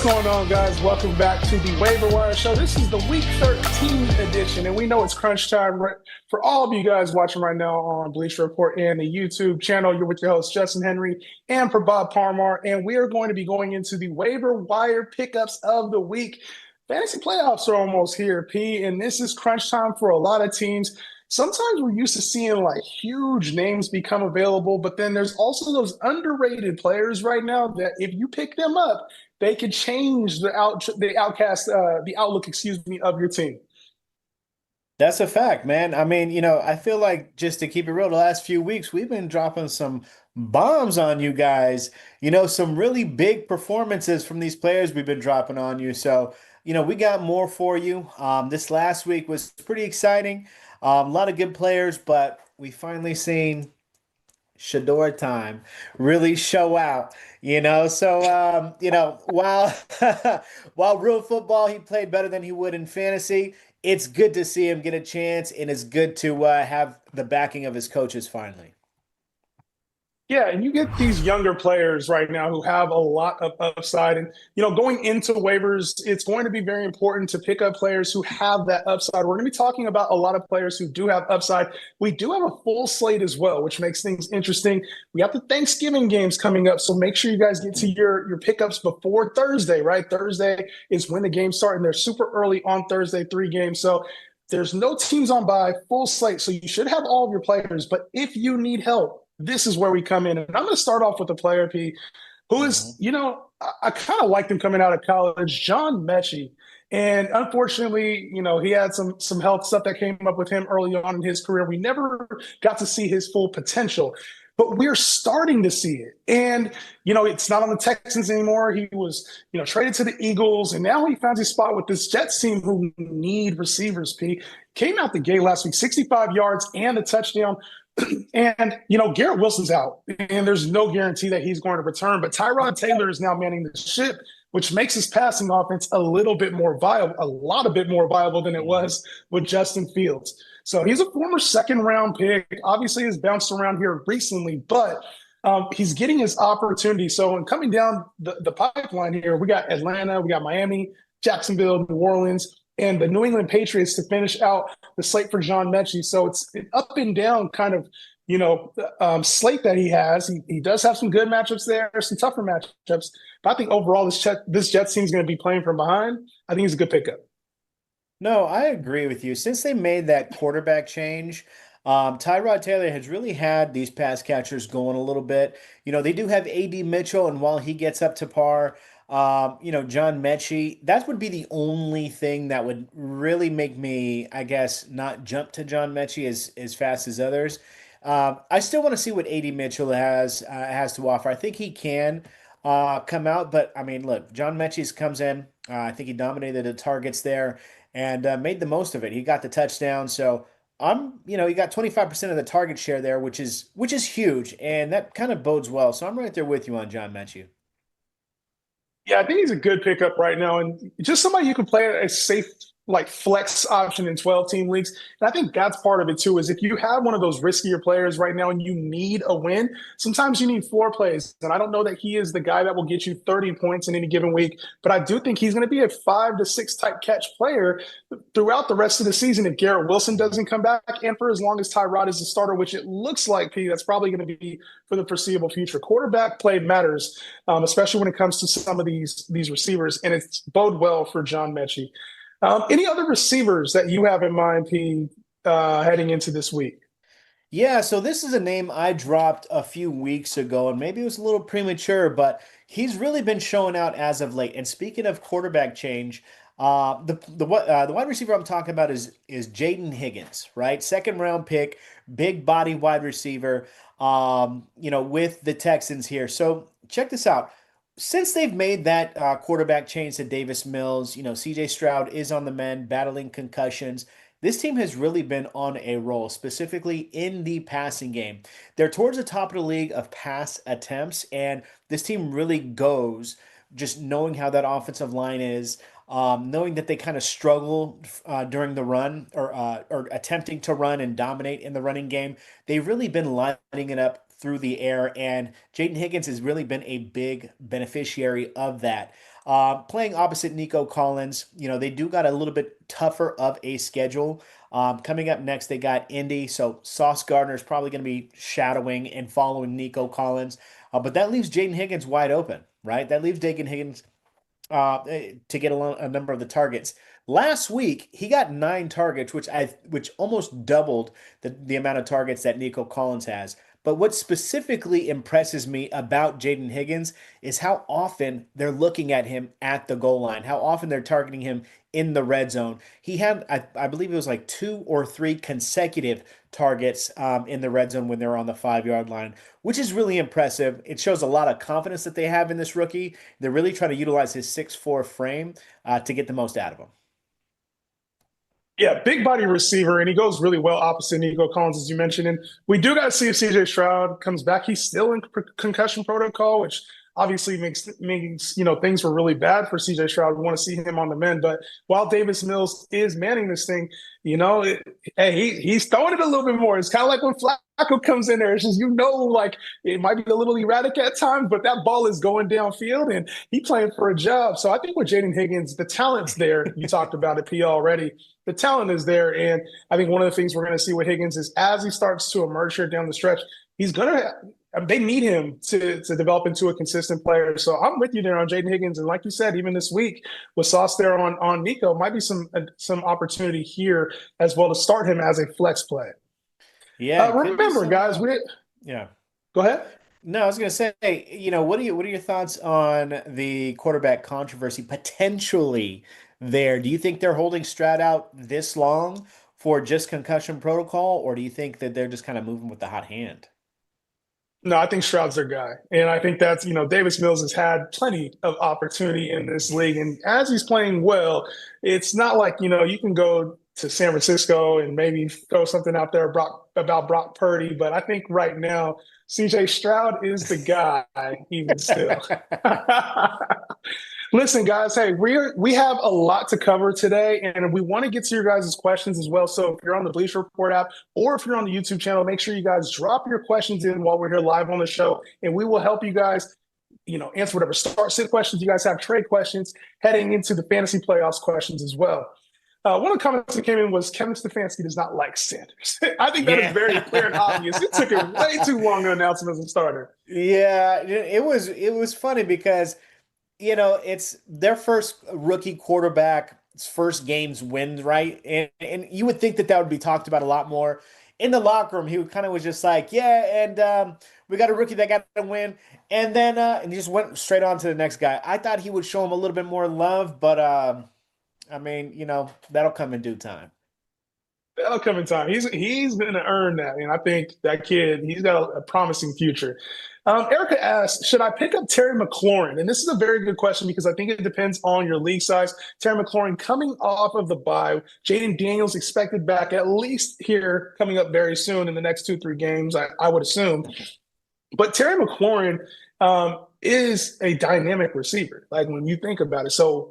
What's going on, guys? Welcome back to the Waiver-Wire Show. This is the Week 13 edition, and we know it's crunch time for all of you guys watching right now on Bleacher Report and the YouTube channel. You're with your host, Justin Henry, and for Bob Parmar, and we are going to be going into the Waiver-Wire pickups of the week. Fantasy playoffs are almost here, P, and this is crunch time for a lot of teams. Sometimes we're used to seeing like huge names become available, but then there's also those underrated players right now that if you pick them up, they could change the outlook, excuse me, of your team. That's a fact, man. I mean, I feel like just to keep it real, the last few weeks we've been dropping some bombs on you guys. Some really big performances from these players we've been dropping on you. So, we got more for you. This last week was pretty exciting. A lot of good players, but we finally seen Shador time really show out, while while real football he played better than he would in fantasy, it's good to see him get a chance, and it's good to have the backing of his coaches finally. Yeah, and you get these younger players right now who have a lot of upside. And, going into waivers, it's going to be very important to pick up players who have that upside. We're going to be talking about a lot of players who do have upside. We do have a full slate as well, which makes things interesting. We have the Thanksgiving games coming up, so make sure you guys get to your pickups before Thursday, right? Thursday is when the games start, and they're super early on Thursday, 3 games. So there's no teams on bye, full slate. So you should have all of your players. But if you need help, this is where we come in. And I'm going to start off with a player, P, who is, I kind of liked him coming out of college, John Mechie. And unfortunately, he had some health stuff that came up with him early on in his career. We never got to see his full potential, but we're starting to see it. And, it's not on the Texans anymore. He was, traded to the Eagles, and now he finds his spot with this Jets team who need receivers, P. Came out the gate last week, 65 yards and a touchdown. And, Garrett Wilson's out, and there's no guarantee that he's going to return. But Tyrod Taylor is now manning the ship, which makes his passing offense a little bit more viable, a lot a bit more viable than it was with Justin Fields. So he's a former second-round pick. Obviously, has bounced around here recently, but he's getting his opportunity. So in coming down the pipeline here, we got Atlanta, we got Miami, Jacksonville, New Orleans, and the New England Patriots to finish out the slate for John Mechie. So it's an up and down kind of, slate that he has. He does have some good matchups there, some tougher matchups. But I think overall this Jets team is going to be playing from behind. I think it's a good pickup. No, I agree with you. Since they made that quarterback change, Tyrod Taylor has really had these pass catchers going a little bit. They do have A.D. Mitchell, and while he gets up to par, John Mechie, that would be the only thing that would really make me, I guess, not jump to John Mechie as fast as others. I still want to see what A.D. Mitchell has to offer. I think he can come out, but I mean, look, John Mechie's comes in. I think he dominated the targets there and made the most of it. He got the touchdown, so he got 25% of the target share there, which is huge, and that kind of bodes well. So I'm right there with you on John Mechie. Yeah, I think he's a good pickup right now, and just somebody you can play a safe like flex option in 12-team leagues. And I think that's part of it too, is if you have one of those riskier players right now and you need a win, sometimes you need 4 plays. And I don't know that he is the guy that will get you 30 points in any given week, but I do think he's going to be a 5 to 6 type catch player throughout the rest of the season if Garrett Wilson doesn't come back, and for as long as Tyrod is the starter, which it looks like, P, that's probably going to be for the foreseeable future. Quarterback play matters, especially when it comes to some of these receivers, and it's bode well for John Mechie. Any other receivers that you have in mind, P, heading into this week? Yeah, so this is a name I dropped a few weeks ago, and maybe it was a little premature, but he's really been showing out as of late. And speaking of quarterback change, the wide receiver I'm talking about is Jaden Higgins, right? Second round pick, big body wide receiver, with the Texans here. So check this out. Since they've made that quarterback change to Davis Mills, CJ Stroud is on the mend, battling concussions. This team has really been on a roll, specifically in the passing game. They're towards the top of the league of pass attempts, and this team really goes just knowing how that offensive line is, knowing that they kind of struggle during the run or attempting to run and dominate in the running game. They've really been lining it up through the air, and Jaden Higgins has really been a big beneficiary of that. Playing opposite Nico Collins, they do got a little bit tougher of a schedule. Coming up next, they got Indy, so Sauce Gardner is probably going to be shadowing and following Nico Collins, but that leaves Jaden Higgins wide open, right? That leaves Jaden Higgins to get a number of the targets. Last week, he got 9 targets, which almost doubled the amount of targets that Nico Collins has. But what specifically impresses me about Jaden Higgins is how often they're looking at him at the goal line, how often they're targeting him in the red zone. He had, I believe it was like 2 or 3 consecutive targets in the red zone when they were on the 5-yard line, which is really impressive. It shows a lot of confidence that they have in this rookie. They're really trying to utilize his 6'4" frame to get the most out of him. Yeah, big body receiver, and he goes really well opposite Nico Collins, as you mentioned. And we do got to see if CJ Stroud comes back. He's still in concussion protocol, which obviously makes things were really bad for CJ Stroud. We want to see him on the mend. But while Davis Mills is manning this thing, he's throwing it a little bit more. It's kind of like when Flacco comes in there. It's just like it might be a little erratic at times, but that ball is going downfield, and he's playing for a job. So I think with Jaden Higgins, the talent's there. You talked about it, P, already. The talent is there, and I think one of the things we're going to see with Higgins is as he starts to emerge here down the stretch, they need him to develop into a consistent player. So I'm with you there on Jaden Higgins, and like you said, even this week with Sauce there on Nico, might be some opportunity here as well to start him as a flex play. Yeah, remember, guys, yeah. Go ahead. No, I was going to say, what are your thoughts on the quarterback controversy potentially there? Do you think they're holding Stroud out this long for just concussion protocol, or do you think that they're just kind of moving with the hot hand? No, I think Stroud's their guy. And I think that's, Davis Mills has had plenty of opportunity in this league. And as he's playing well, it's not like, you can go to San Francisco and maybe throw something out there about Brock Purdy. But I think right now, CJ Stroud is the guy, even still. Listen, guys, hey, we have a lot to cover today, and we want to get to your guys' questions as well. So if you're on the Bleacher Report app or if you're on the YouTube channel, make sure you guys drop your questions in while we're here live on the show, and we will help you guys, answer whatever start-sit questions you guys have, trade questions, heading into the fantasy playoffs questions as well. One of the comments that came in was Kevin Stefanski does not like Sanders. I think that is very clear and obvious. It took him way too long to announce him as a starter. Yeah, it was funny because it's their first rookie quarterback's first games win, right? And you would think that would be talked about a lot more. In the locker room, he kind of was just like, yeah, and we got a rookie that got to win. And then and he just went straight on to the next guy. I thought he would show him a little bit more love, but I mean, that'll come in due time. That'll come in time. He's going to earn that, and I think that kid, he's got a promising future. Erica asks, should I pick up Terry McLaurin? And this is a very good question because I think it depends on your league size. Terry McLaurin coming off of the bye. Jaden Daniels expected back at least here coming up very soon in the next 2-3 games, I would assume. But Terry McLaurin is a dynamic receiver, like when you think about it. So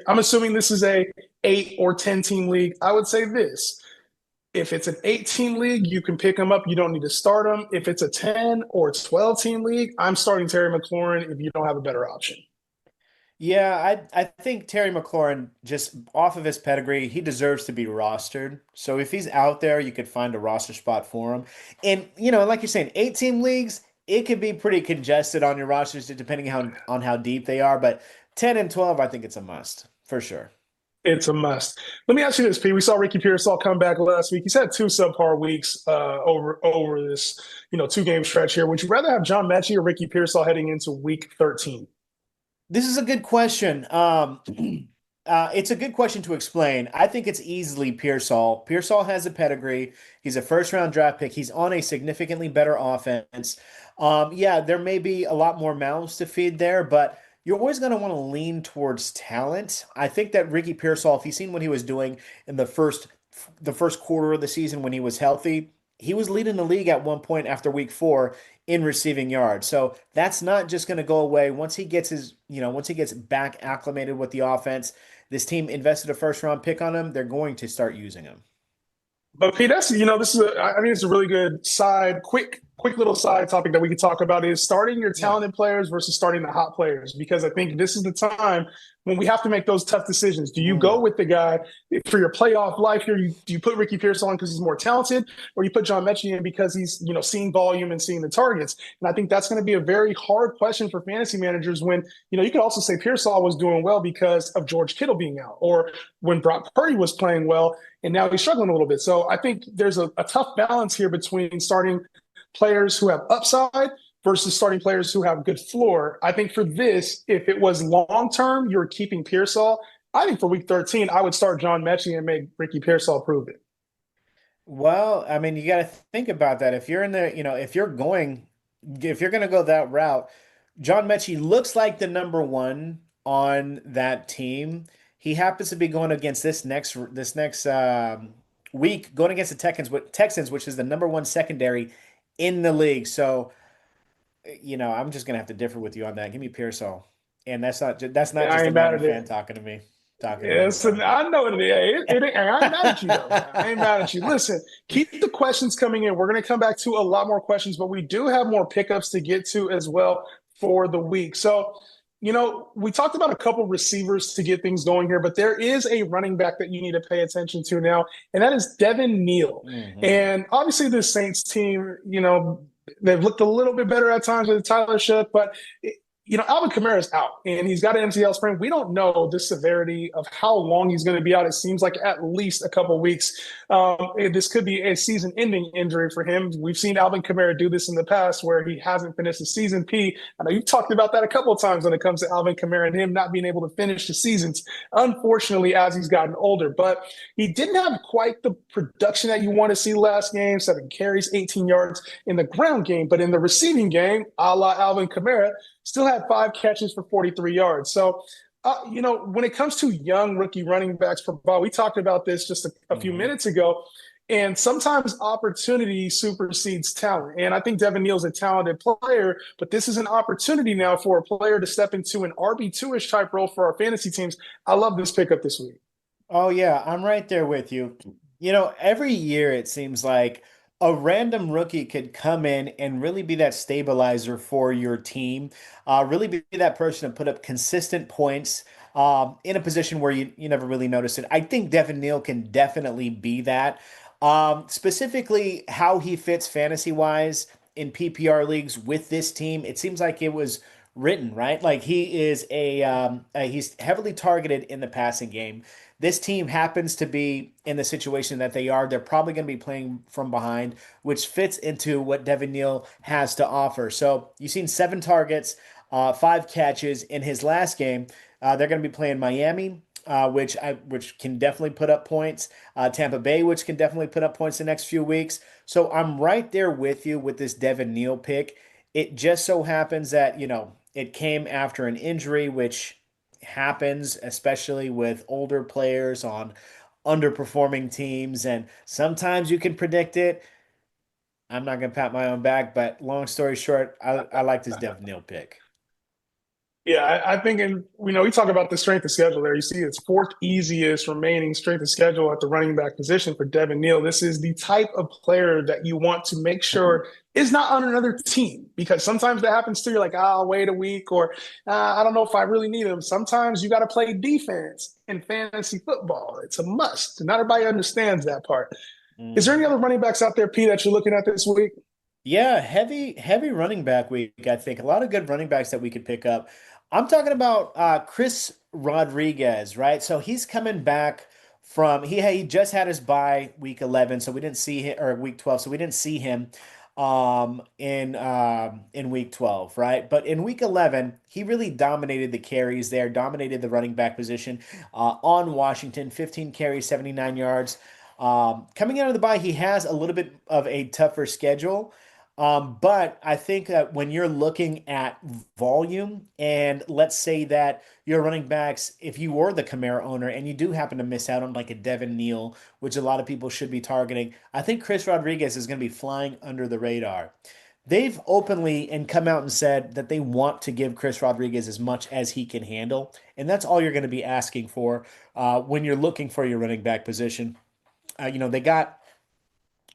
I'm assuming this is a 8 or 10 team league, I would say this. If it's an 8-team league, you can pick him up. You don't need to start him. If it's a 10 or 12-team league, I'm starting Terry McLaurin if you don't have a better option. Yeah, I think Terry McLaurin, just off of his pedigree, he deserves to be rostered. So if he's out there, you could find a roster spot for him. And, like you're saying, 8-team leagues, it could be pretty congested on your rosters depending on how deep they are. But 10 and 12, I think it's a must, for sure. It's a must. Let me ask you this, Pete. We saw Ricky Pearsall come back last week. He's had 2 subpar weeks over this 2-game stretch here. Would you rather have John Mechie or Ricky Pearsall heading into week 13? This is a good question. It's a good question to explain. I think it's easily Pearsall. Pearsall has a pedigree. He's a first-round draft pick. He's on a significantly better offense. Yeah, there may be a lot more mouths to feed there, but you're always going to want to lean towards talent. I think that Ricky Pearsall, if you've seen what he was doing in the first quarter of the season when he was healthy, he was leading the league at one point after week 4 in receiving yards. So that's not just going to go away once he gets back acclimated with the offense. This team invested a first-round pick on him. They're going to start using him. But Pete, I mean, it's a really good quick quick little side topic that we could talk about is starting your Yeah. talented players versus starting the hot players, because I think this is the time when we have to make those tough decisions. Do you go Mm. with the guy for your playoff life here? Do you put Ricky Pierce on because he's more talented, or you put John Mechie in because he's seeing volume and seeing the targets? And I think that's going to be a very hard question for fantasy managers when you could also say Pearsall was doing well because of George Kittle being out, or when Brock Purdy was playing well and now he's struggling a little bit. So I think there's a tough balance here between starting players who have upside versus starting players who have good floor. I think for this, if it was long term, you're keeping Pearsall. I think for week 13, I would start John Mechie and make Ricky Pearsall prove it. Well, I mean, you got to think about that. If you're in the, if you're going to go that route, John Mechie looks like the number one on that team. He happens to be going against this next week, going against the Texans, which is the number one secondary in the league. So, I'm just gonna have to differ with you on that. Give me Pearsall, and that's not Yeah, I just a ain't mad Niner at fan it. talking to me. Yes, So, I know it. I ain't mad at you though. I ain't mad at you. Listen, keep the questions coming in. We're going to come back to a lot more questions, but we do have more pickups to get to as well for the week. So, we talked about a couple receivers to get things going here, but there is a running back that you need to pay attention to now, and that is Devin Neal. mhm. And obviously, the Saints team, they've looked a little bit better at times with Tyler Shook, but Alvin Kamara is out and he's got an MCL sprain. We don't know the severity of how long he's going to be out. It seems like at least a couple of weeks. This could be a season-ending injury for him. We've seen Alvin Kamara do this in the past where he hasn't finished the season. I know you've talked about that a couple of times when it comes to Alvin Kamara and him not being able to finish the seasons, unfortunately, as he's gotten older. But he didn't have quite the production that you want to see last game, 7 carries, 18 yards in the ground game. But in the receiving game, a la Alvin Kamara, still had 5 catches for 43 yards. So, when it comes to young rookie running backs per ball, we talked about this just a few Mhm. minutes ago. And sometimes opportunity supersedes talent. And I think Devin Neal's a talented player, but this is an opportunity now for a player to step into an RB2-ish type role for our fantasy teams. I love this pickup this week. Oh yeah, I'm right there with you. Every year it seems like a random rookie could come in and really be that stabilizer for your team, really be that person to put up consistent points in a position where you never really notice it. I think Devin Neal can definitely be that. Specifically, how he fits fantasy wise in PPR leagues with this team, it seems like it was written, right? Like he's heavily targeted in the passing game. This team happens to be in the situation that they are. They're probably going to be playing from behind, which fits into what Devin Neal has to offer. So you've seen 7 targets, 5 catches in his last game. They're going to be playing Miami, which can definitely put up points. Tampa Bay, which can definitely put up points the next few weeks. So I'm right there with you with this Devin Neal pick. It just so happens that it came after an injury, which happens, especially with older players on underperforming teams. And sometimes you can predict it. I'm not going to pat my own back, but long story short, I like this Devin Neal pick. Yeah, I think, and we talk about the strength of schedule there. You see, it's fourth easiest remaining strength of schedule at the running back position for Devin Neal. This is the type of player that you want to make sure is not on another team, because sometimes that happens too. You're like, I'll wait a week, or I don't know if I really need him. Sometimes you got to play defense in fantasy football. It's a must. Not everybody understands that part. Is there any Mhm. other running backs out there, P, that you're looking at this week? Yeah, heavy running back week, I think. A lot of good running backs that we could pick up. I'm talking about Chris Rodriguez, right? So he's coming back from he just had his bye week 11, so we didn't see him, or week 12, so we didn't see him in week 12, right? But in week 11, he really dominated the carries there, dominated the running back position on Washington, 15 carries, 79 yards. Coming out of the bye, he has a little bit of a tougher schedule. But I think that when you're looking at volume, and let's say that your running backs, if you were the Camaro owner and you do happen to miss out on like a Devin Neal, which a lot of people should be targeting, I think Chris Rodriguez is going to be flying under the radar. They've openly and come out and said that they want to give Chris Rodriguez as much as he can handle, and that's all you're going to be asking for when you're looking for your running back position. They got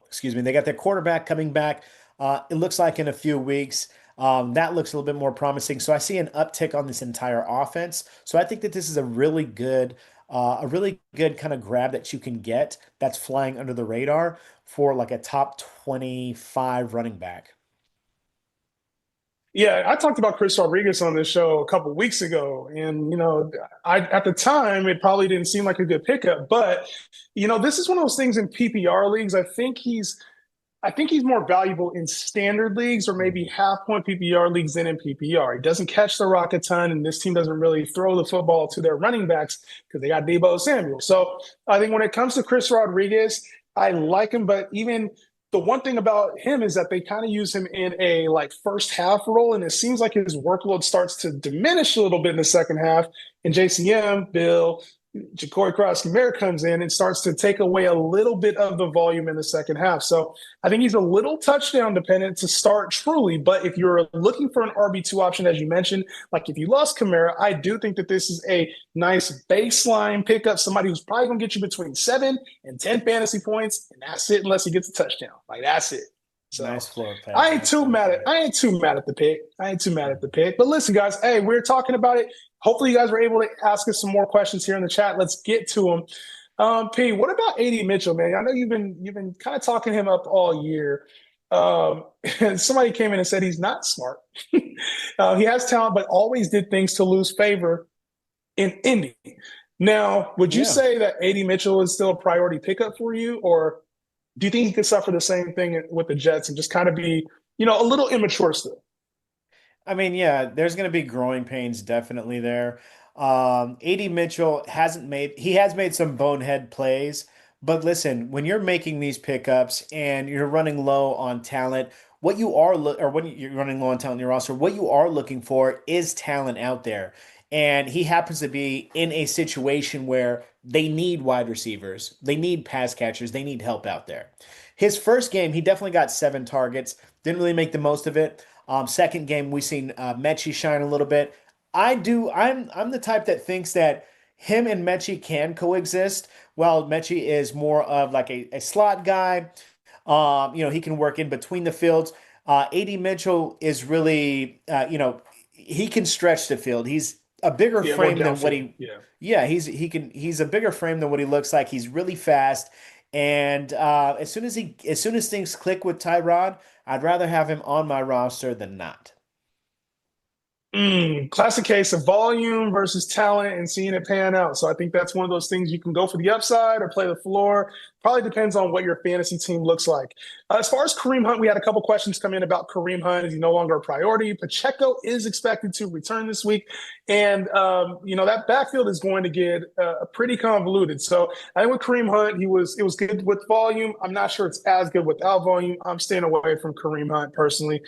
excuse me, they got their quarterback coming back. It looks like in a few weeks, that looks a little bit more promising. So I see an uptick on this entire offense. So I think that this is a really good kind of grab that you can get that's flying under the radar for like a top 25 running back. Yeah, I talked about Chris Rodriguez on this show a couple weeks ago, and I at the time it probably didn't seem like a good pickup, but this is one of those things in PPR leagues. I think he's more valuable in standard leagues or maybe half point PPR leagues than in PPR. He doesn't catch the rock a ton, and this team doesn't really throw the football to their running backs because they got Deebo Samuel. So I think when it comes to Chris Rodriguez, I like him, but even the one thing about him is that they kind of use him in a like first half role, and it seems like his workload starts to diminish a little bit in the second half. And JCM, Bill, Ja'Cory Cross-Kamara comes in and starts to take away a little bit of the volume in the second half. So I think he's a little touchdown dependent to start truly. But if you're looking for an RB2 option, as you mentioned, like if you lost Kamara, I do think that this is a nice baseline pickup, somebody who's probably going to get you between 7 and 10 fantasy points. And that's it unless he gets a touchdown. Like that's it. So Nice floor pad. I ain't Nice too floor mad pad. at I ain't too mad at the pick. I ain't too mad at the pick. But listen, guys, hey, we're talking about it. Hopefully, you guys were able to ask us some more questions here in the chat. Let's get to them. P, what about AD Mitchell, man? I know you've been kind of talking him up all year. And somebody came in and said he's not smart. He has talent, but always did things to lose favor in Indy. Now, would you Yeah. say that AD Mitchell is still a priority pickup for you, or do you think he could suffer the same thing with the Jets and just kind of be, a little immature still? I mean, yeah, there's going to be growing pains definitely there. AD Mitchell he has made some bonehead plays, but listen, when you're making these pickups and you're running low on talent, or when you're running low on talent in your roster, what you are looking for is talent out there. And he happens to be in a situation where they need wide receivers, they need pass catchers, they need help out there. His first game, he definitely got 7 targets, didn't really make the most of it. Second game, we seen Mechie shine a little bit. I'm the type that thinks that him and Mechie can coexist. While Mechie is more of like a slot guy. He can work in between the fields. AD Mitchell is really, he can stretch the field. He's a bigger Yeah, more frame than what downfield. he, Yeah. yeah, he's a bigger frame than what he looks like. He's really fast. And as soon as things click with Tyrod, I'd rather have him on my roster than not. Classic case of volume versus talent and seeing it pan out. So I think that's one of those things you can go for the upside or play the floor. Probably depends on what your fantasy team looks like. As far as Kareem Hunt, we had a couple questions come in about Kareem Hunt. Is he no longer a priority? Pacheco is expected to return this week. And, that backfield is going to get pretty convoluted. So I think with Kareem Hunt, it was good with volume. I'm not sure it's as good without volume. I'm staying away from Kareem Hunt personally.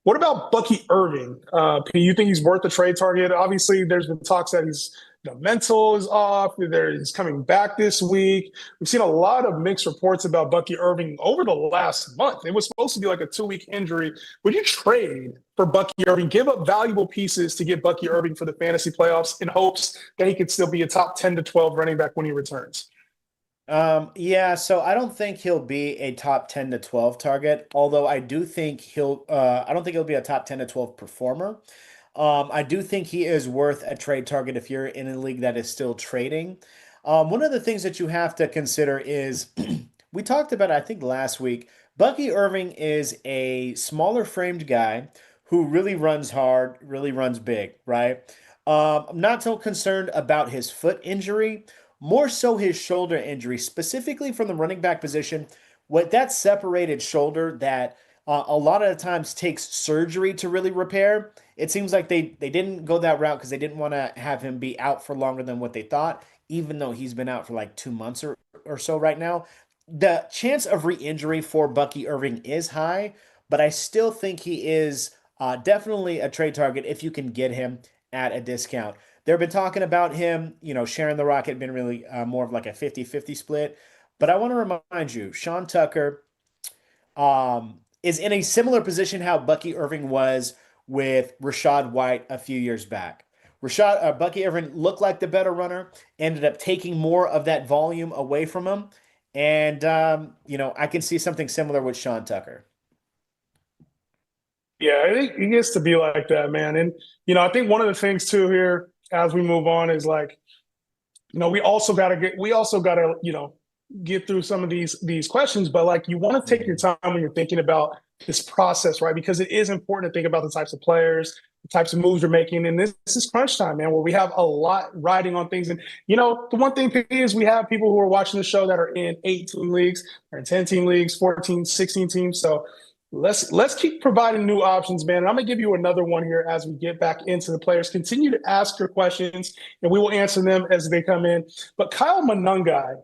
What about Bucky Irving? Do you think he's worth the trade target? Obviously, there's been talks that mental is off. He's coming back this week. We've seen a lot of mixed reports about Bucky Irving over the last month. It was supposed to be like a 2-week injury. Would you trade for Bucky Irving, give up valuable pieces to get Bucky Irving for the fantasy playoffs in hopes that he could still be a top 10 to 12 running back when he returns? Yeah, so I don't think he'll be a top 10 to 12 target, although I don't think he'll be a top 10 to 12 performer. I do think he is worth a trade target if you're in a league that is still trading. One of the things that you have to consider is we talked about, I think last week, Bucky Irving is a smaller framed guy who really runs hard, really runs big, right? I'm not so concerned about his foot injury, more so his shoulder injury, specifically from the running back position. What that separated shoulder that a lot of the times takes surgery to really repair. It seems like they didn't go that route because they didn't want to have him be out for longer than what they thought, even though he's been out for like 2 months or so right now. The chance of re-injury for Bucky Irving is high, but I still think he is definitely a trade target if you can get him at a discount. They've been talking about him, sharing the rocket, been really more of like a 50-50 split. But I want to remind you, Sean Tucker is in a similar position how Bucky Irving was with Rashad White a few years back. Bucky Irving looked like the better runner, ended up taking more of that volume away from him, and I can see something similar with Sean Tucker. Yeah, it gets to be like that, man. And I think one of the things too here as we move on is like, we also gotta, get through some of these questions, but like you want to take your Mhm. time when you're thinking about this process, right? Because it is important to think about the types of players, the types of moves you're making. And this is crunch time, man, where we have a lot riding on things. And the one thing is we have people who are watching the show that are in 18 leagues or in 10-team leagues, 14, 16 teams. So let's keep providing new options, man. And I'm gonna give you another one here as we get back into the players. Continue to ask your questions, and we will answer them as they come in. But Kyle Monungai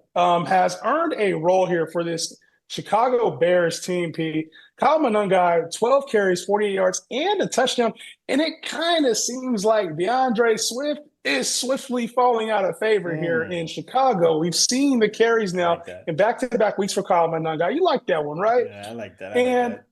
has earned a role here for this Chicago Bears team. P. Kyle Monungai, 12 carries, 48 yards, and a touchdown. And it kind of seems like DeAndre Swift is swiftly falling out of favor here in Mm, Chicago. We've seen the carries I now like that. in back-to-back weeks for Kyle Monungai. You like that one, right? Yeah, I like that. I like And that.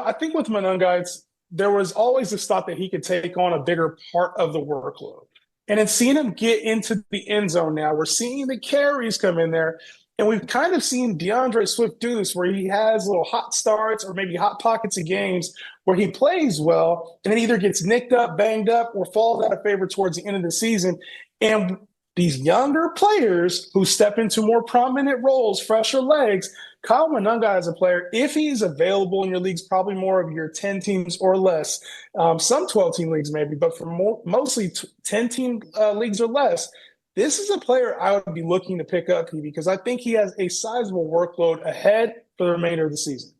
I think with Monunga, there was always this thought that he could take on a bigger part of the workload. And then seeing him get into the end zone now, we're seeing the carries come in there. And we've kind of seen DeAndre Swift do this where he has little hot starts or maybe hot pockets of games where he plays well and then either gets nicked up, banged up, or falls out of favor towards the end of the season. And these younger players who step into more prominent roles, fresher legs, Kyle Monunga as a player, if he's available in your leagues, probably more of your 10 teams or less, some 12-team leagues maybe, but for mostly 10-team leagues or less, this is a player I would be looking to pick up because I think he has a sizable workload ahead for the remainder of the season.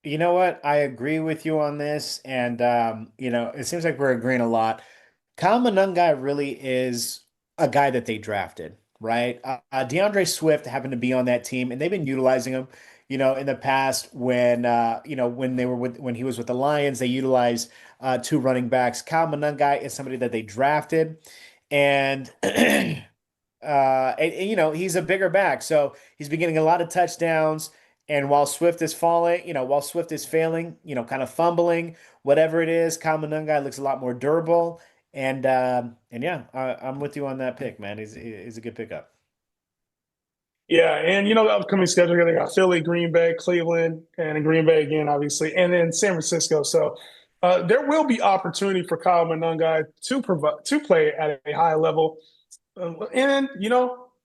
You know what? I agree with you on this, and it seems like we're agreeing a lot. Kyle Monungai really is a guy that they drafted, right? DeAndre Swift happened to be on that team, and they've been utilizing him. In the past when when he was with the Lions, they utilized two running backs. Kyle Monungai is somebody that they drafted, and he's a bigger back, so he's been getting a lot of touchdowns. And while Swift is falling, while Swift is failing, kind of fumbling, whatever it is, Kyle Monungai looks a lot more durable. And yeah, I'm with you on that pick, man. He's a good pickup. Yeah, and the upcoming schedule here, they got Philly, Green Bay, Cleveland, and Green Bay again, obviously, and then San Francisco. So there will be opportunity for Kyle Monungai to play at a high level. And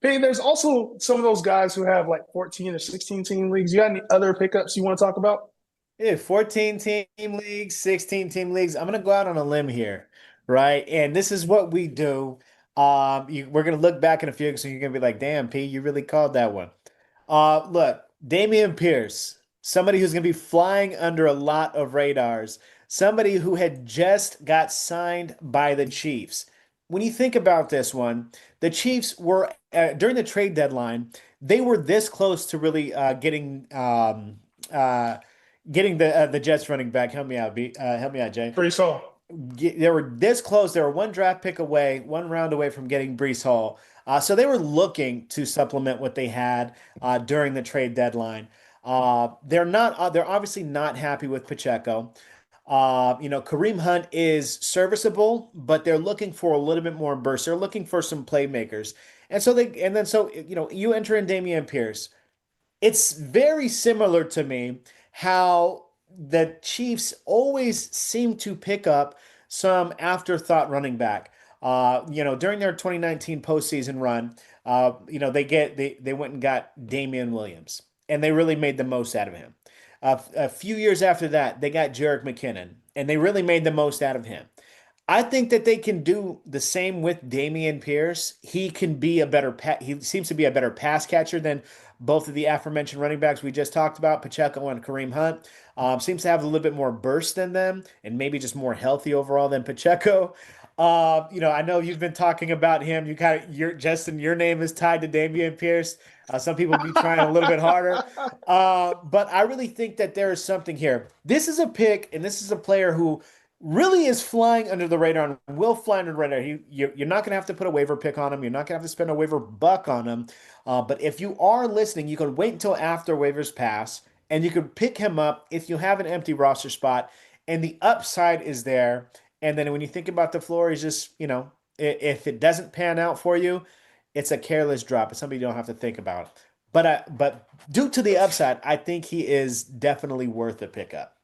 hey, there's also some of those guys who have like 14 or 16 team leagues. You got any other pickups you want to talk about? Yeah, 14 team leagues, 16 team leagues. I'm gonna go out on a limb here, right? And this is what we do. We're gonna look back in a few, so you're gonna be like, "Damn, P, you really called that one." Look, Damian Pierce, somebody who's gonna be flying under a lot of radars, somebody who had just got signed by the Chiefs. When you think about this one, the Chiefs were during the trade deadline, they were this close to really getting the Jets running back. Help me out, Jay. Brees Hall. They were this close. They were one draft pick away, one round away from getting Brees Hall. So they were looking to supplement what they had during the trade deadline. They're not. They're obviously not happy with Pacheco. Kareem Hunt is serviceable, but they're looking for a little bit more burst. They're looking for some playmakers, you enter in Damian Pierce. It's very similar to me how the Chiefs always seem to pick up some afterthought running back. During their 2019 postseason run, they went and got Damian Williams, and they really made the most out of him. A few years after that, they got Jerick McKinnon, and they really made the most out of him. I think that they can do the same with Damian Pierce. He seems to be a better pass catcher than both of the aforementioned running backs we just talked about, Pacheco and Kareem Hunt. Seems to have a little bit more burst than them and maybe just more healthy overall than Pacheco. I know you've been talking about him. Justin, your name is tied to Damian Pierce. Some people be trying a little bit harder. But I really think that there is something here. This is a pick, and this is a player who really is flying under the radar and will fly under the radar. You're not going to have to put a waiver pick on him. You're not going to have to spend a waiver buck on him. But if you are listening, you can wait until after waivers pass and you can pick him up if you have an empty roster spot and the upside is there. And then when you think about the floor, he's just, if it doesn't pan out for you, it's a careless drop. It's something you don't have to think about. But due to the upside, I think he is definitely worth a pickup.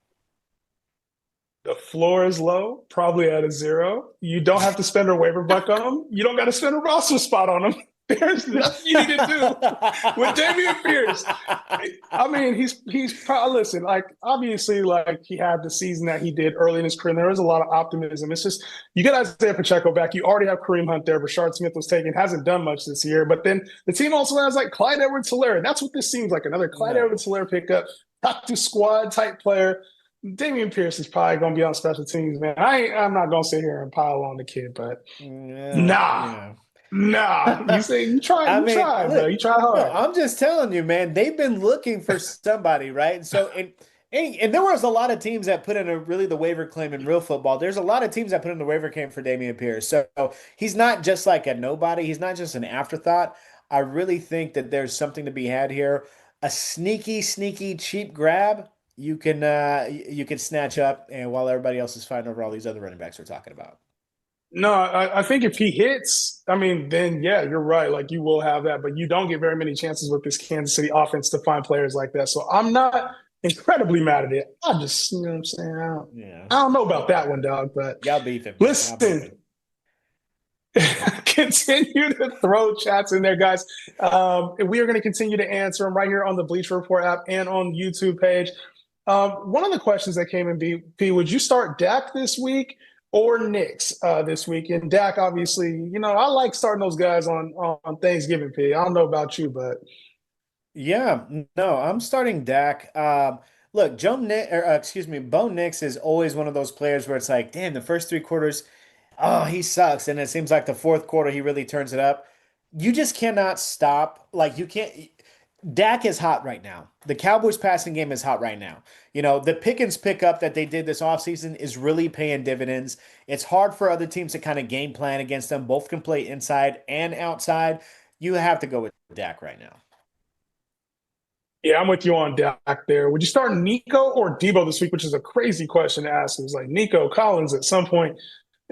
The floor is low, probably at a 0. You don't have to spend a waiver buck on them. You don't got to spend a roster spot on them. There's nothing you need to do with Dameon Pierce. I mean, he's probably listen. Like obviously, like he had the season that he did early in his career. There was a lot of optimism. It's just you get Isaiah Pacheco back. You already have Kareem Hunt there. Rashard Smith was taken, hasn't done much this year. But then the team also has like Clyde Edwards-Helaire. That's what this seems like, another Clyde Edwards-Helaire pickup, top to squad type player. Dameon Pierce is probably going to be on special teams, man. I'm not going to sit here and pile on the kid, but nah. You say you try, bro. You try hard. No, I'm just telling you, man. They've been looking for somebody, right? So, and there was a lot of teams that put in the waiver claim in real football. There's a lot of teams that put in the waiver claim for Dameon Pierce. So he's not just like a nobody. He's not just an afterthought. I really think that there's something to be had here. A sneaky, cheap grab you can snatch up, and while everybody else is fighting over all these other running backs we're talking about. No, I think if he hits, I mean, then yeah, you're right. Like you will have that, but you don't get very many chances with this Kansas City offense to find players like that. So I'm not incredibly mad at it. I just, you know what I'm saying? I don't know about that one, dog, but y'all beef him. Listen, continue to throw chats in there, guys. We are going to continue to answer them right here on the Bleacher Report app and on YouTube page. One of the questions that came in, P, would you start Dak this week or Knicks this week? And Dak, obviously, you know, I like starting those guys on Thanksgiving, P. I don't know about you, but. Yeah, no, I'm starting Dak. Look, Bo Nix is always one of those players where it's like, damn, the first 3 quarters, oh, he sucks. And it seems like the fourth quarter, he really turns it up. You just cannot stop. Like, you can't. Dak is hot right now. The Cowboys passing game is hot right now. You know, the Pickens pickup that they did this offseason is really paying dividends. It's hard for other teams to kind of game plan against them. Both can play inside and outside. You have to go with Dak right now. Yeah, I'm with you on Dak there. Would you start Nico or Debo this week, which is a crazy question to ask. It was like Nico Collins at some point.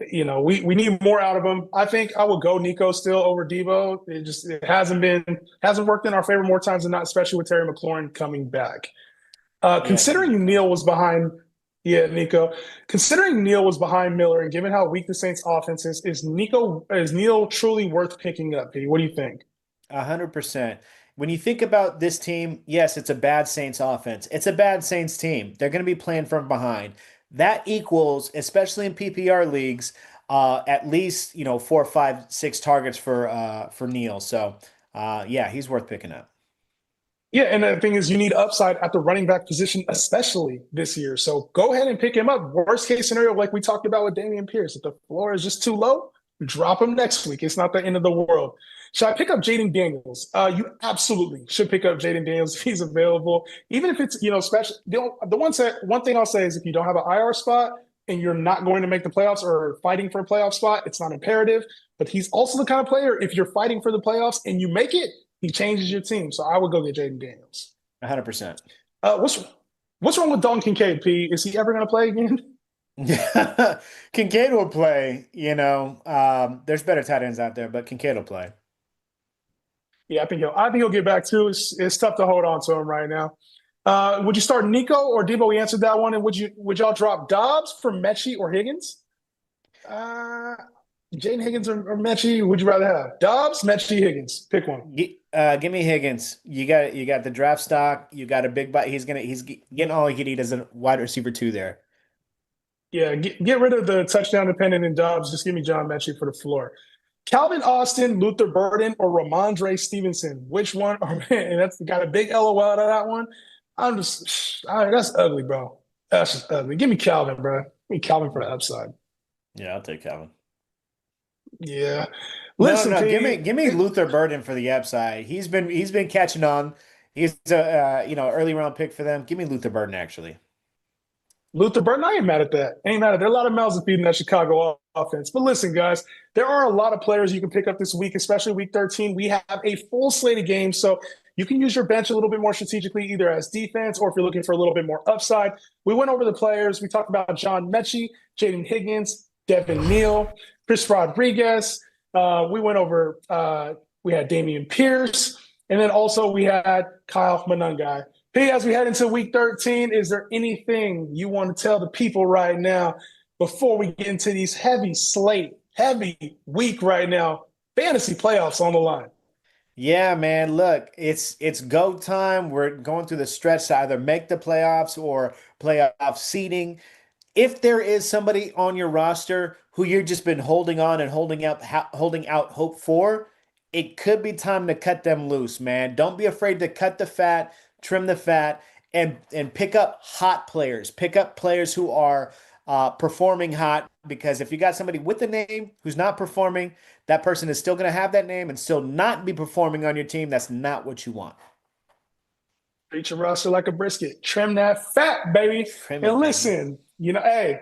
You know, we need more out of him. I think I would go Nico still over Debo. It hasn't worked in our favor more times than not, especially with Terry McLaurin coming back. Considering Neal was behind, Nico. Considering Neal was behind Miller, and given how weak the Saints' offense is Neal truly worth picking up? P? What do you think? 100%. When you think about this team, yes, it's a bad Saints offense. It's a bad Saints team. They're going to be playing from behind. That equals, especially in PPR leagues, at least 4, 5, 6 targets for Neal. So yeah, he's worth picking up. Yeah, and the thing is, you need upside at the running back position, especially this year. So go ahead and pick him up. Worst case scenario, like we talked about with Dameon Pierce, if the floor is just too low, drop him next week. It's not the end of the world. Should I pick up Jaden Daniels? You absolutely should pick up Jaden Daniels if he's available. Even if it's, special. One thing I'll say is if you don't have an IR spot and you're not going to make the playoffs or fighting for a playoff spot, it's not imperative. But he's also the kind of player, if you're fighting for the playoffs and you make it, he changes your team. So I would go get Jaden Daniels. 100%. What's wrong with Dalton Kincaid, P? Is he ever going to play again? Kincaid will play. There's better tight ends out there, but Kincaid will play. Yeah, I think he'll get back too. It's tough to hold on to him right now. Would you start Nico or Debo? We answered that one. And would y'all drop Dobbs for Mechie or Higgins? Jaden Higgins or Mechie? Would you rather have Dobbs, Mechie, Higgins? Pick one. Give me Higgins. You got the draft stock. You got a big bite. He's getting all he can eat as a wide receiver 2 there. Yeah, get rid of the touchdown dependent in Dobbs. Just give me John Mechie for the floor. Calvin Austin, Luther Burden, or Ramondre Stevenson? Which one? And that's got a big LOL out of that one. That's ugly, bro. That's just ugly. Give me Calvin, bro. Give me Calvin for the upside. Yeah, I'll take Calvin. Yeah. Listen, no, give me Luther Burden for the upside. He's been catching on. He's a early round pick for them. Give me Luther Burden actually. Luther Burden, I ain't mad at that. There are a lot of mouths to feed in that Chicago offense. But listen, guys, there are a lot of players you can pick up this week, especially week 13. We have a full slate of games, so you can use your bench a little bit more strategically, either as defense or if you're looking for a little bit more upside. We went over the players. We talked about John Mechie, Jaden Higgins, Devin Neal, Chris Rodriguez. We went over we had Dameon Pierce, and then also we had Kyle Monangai. P, as we head into week 13, is there anything you want to tell the people right now before we get into these heavy week right now? Fantasy playoffs on the line. Yeah, man. Look, it's go time. We're going through the stretch to either make the playoffs or playoff seeding. If there is somebody on your roster who you've just been holding on and holding out hope for, it could be time to cut them loose, man. Don't be afraid to cut the fat, trim the fat, and pick up hot players. Pick up players who are performing hot, because if you got somebody with a name who's not performing, that person is still going to have that name and still not be performing on your team. That's not what you want. Treat your roster like a brisket. Trim that fat, baby. Trim And it, baby. listen, hey,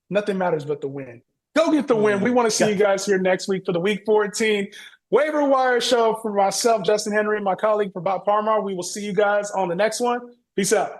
nothing matters but the win. Go get the win. We Mm. want to see you guys here next week for the Week 14 Waiver Wire show. For myself, Justin Henry, my colleague for Bob Parmar. We will see you guys on the next one. Peace out.